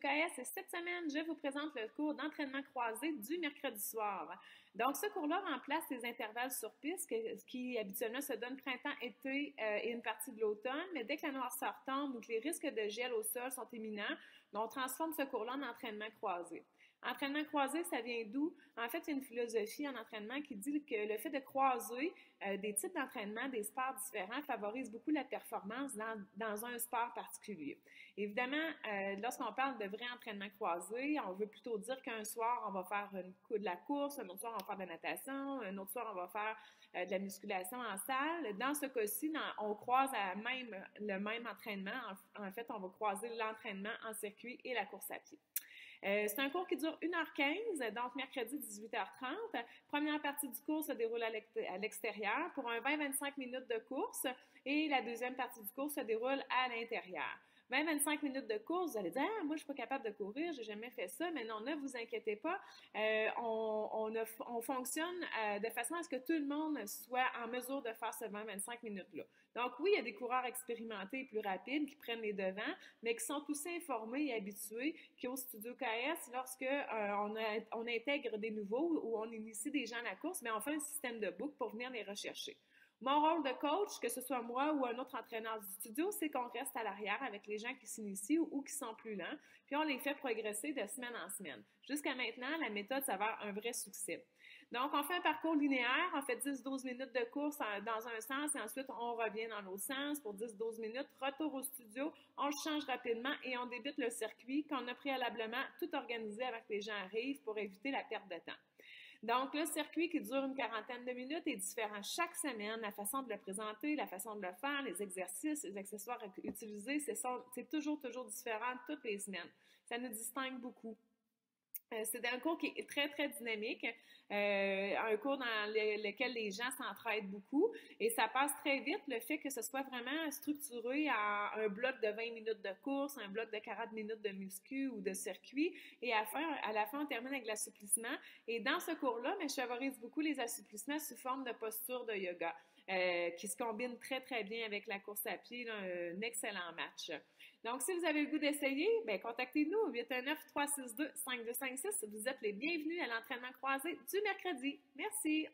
KS et cette semaine, je vous présente le cours d'entraînement croisé du mercredi soir. Donc, ce cours-là remplace les intervalles sur piste qui habituellement se donnent printemps, été et une partie de l'automne, mais dès que la noirceur tombe ou que les risques de gel au sol sont imminents, on transforme ce cours-là en entraînement croisé. Entraînement croisé, ça vient d'où? En fait, il y a une philosophie en entraînement qui dit que le fait de croiser des types d'entraînement, des sports différents, favorise beaucoup la performance dans un sport particulier. Évidemment, lorsqu'on parle de vrai entraînement croisé, on veut plutôt dire qu'un soir, on va faire de la course, un autre soir, on va faire de la natation, un autre soir, on va faire de la musculation en salle. Dans ce cas-ci, on croise le même entraînement. En fait, on va croiser l'entraînement en circuit et la course à pied. C'est un cours qui dure 1h15, donc mercredi 18h30. Première partie du cours se déroule à l'extérieur pour un 20-25 minutes de course et la deuxième partie du cours se déroule à l'intérieur. 20-25 minutes de course, vous allez dire, ah, moi, je suis pas capable de courir, j'ai jamais fait ça, mais non, ne vous inquiétez pas. On fonctionne de façon à ce que tout le monde soit en mesure de faire ce 20-25 minutes-là. Donc, oui, il y a des coureurs expérimentés et plus rapides qui prennent les devants, mais qui sont aussi informés et habitués qu'au Studio KS, lorsque on intègre des nouveaux ou on initie des gens à la course, mais on fait un système de boucle pour venir les rechercher. Mon rôle de coach, que ce soit moi ou un autre entraîneur du studio, c'est qu'on reste à l'arrière avec les gens qui s'initient ou qui sont plus lents, puis on les fait progresser de semaine en semaine. Jusqu'à maintenant, la méthode s'avère un vrai succès. Donc, on fait un parcours linéaire, on fait 10-12 minutes de course dans un sens et ensuite on revient dans l'autre sens pour 10-12 minutes. Retour au studio, on le change rapidement et on débute le circuit qu'on a préalablement tout organisé avant que les gens arrivent pour éviter la perte de temps. Donc, le circuit qui dure une quarantaine de minutes est différent chaque semaine. La façon de le présenter, la façon de le faire, les exercices, les accessoires utilisés, c'est toujours différent toutes les semaines. Ça nous distingue beaucoup. C'est un cours qui est très, très dynamique, un cours dans lequel les gens s'entraident beaucoup et ça passe très vite, le fait que ce soit vraiment structuré en un bloc de 20 minutes de course, un bloc de 40 minutes de muscu ou de circuit et à la fin, on termine avec l'assouplissement. Et dans ce cours-là, je favorise beaucoup les assouplissements sous forme de posture de yoga. Qui se combine très, très bien avec la course à pied, là, un excellent match. Donc, si vous avez le goût d'essayer, contactez-nous au 819-362-5256. Vous êtes les bienvenus à l'entraînement croisé du mercredi. Merci!